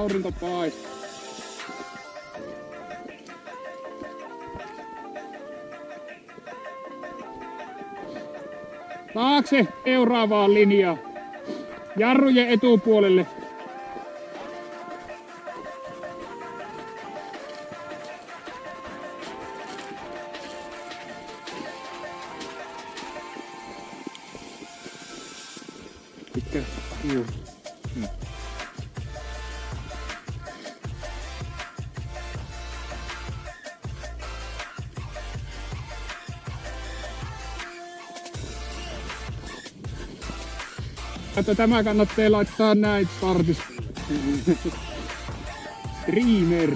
aurinko paistaa. Taakse seuraavaan linjaan. Jarrujen etupuolelle. Että tämä kannattaa laittaa näin startista. Streamer.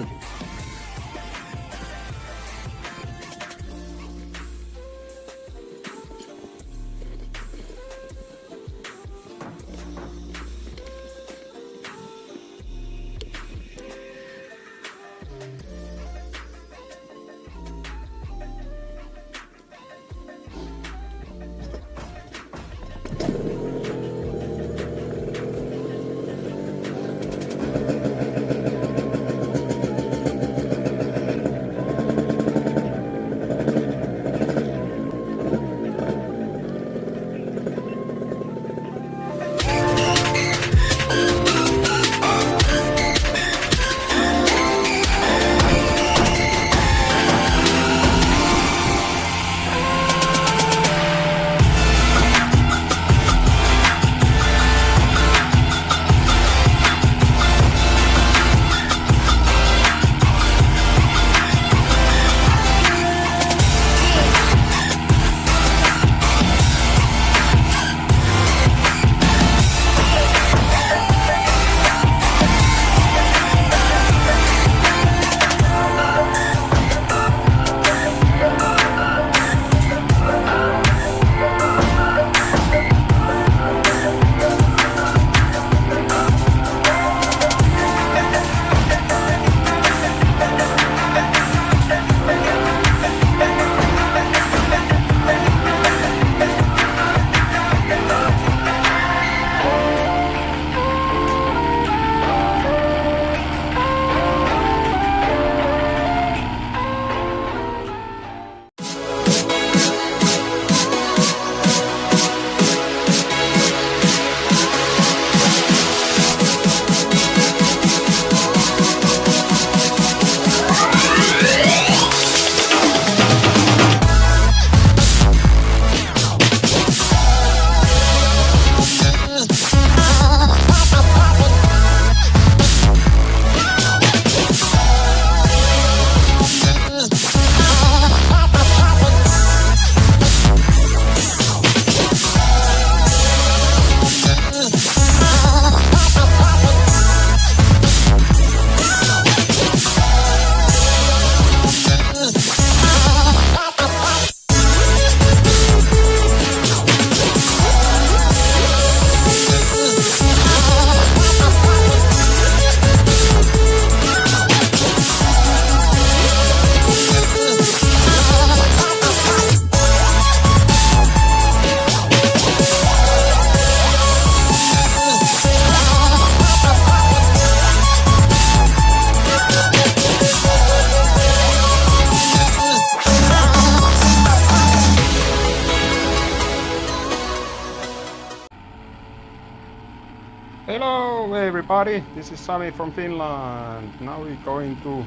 Hello everybody, this is Sami from Finland. Now we're going to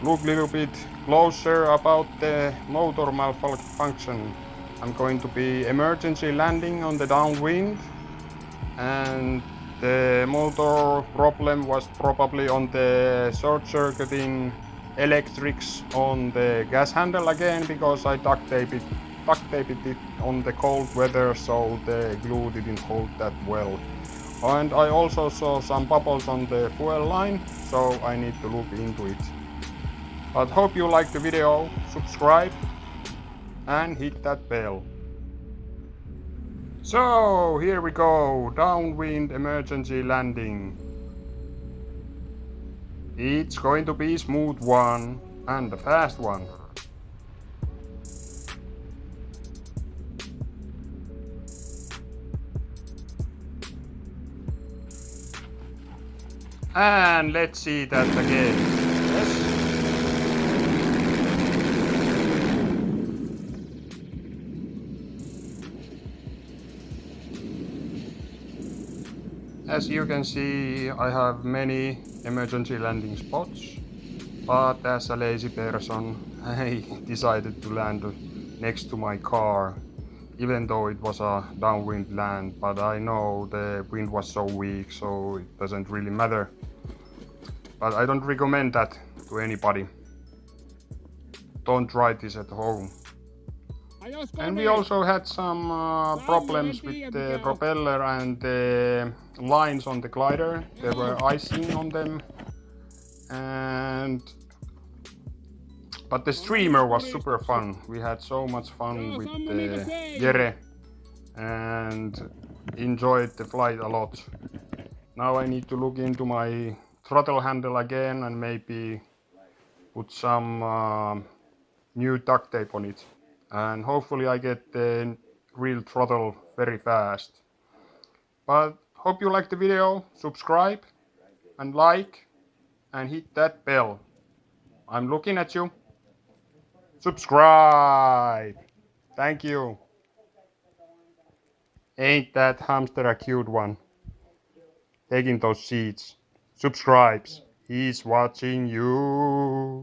look a little bit closer about the motor malfunction. I'm going to be emergency landing on the downwind, and the motor problem was probably on the short circuiting electrics on the gas handle again, because I duct taped it on the cold weather, so the glue didn't hold that well. And I also saw some bubbles on the fuel line, so I need to look into it. But hope you like the video, subscribe and hit that bell. So here we go, downwind emergency landing. It's going to be a smooth one and a fast one. And let's see that again. Yes. As you can see, I have many emergency landing spots, but as a lazy person, I decided to land next to my car, even though it was a downwind land, but I know the wind was so weak, so it doesn't really matter. But I don't recommend that to anybody. Don't try this at home. And we also had some problems with the propeller and the lines on the glider. There were icing on them, but the streamer was super fun. We had so much fun with the Jere and enjoyed the flight a lot. Now I need to look into my throttle handle again and maybe put some new duct tape on it. And hopefully I get the real throttle very fast. But hope you liked the video. Subscribe and like and hit that bell. I'm looking at you. Subscribe. Thank you. Ain't that hamster a cute one? Taking those seats. Subscribes. He's watching you.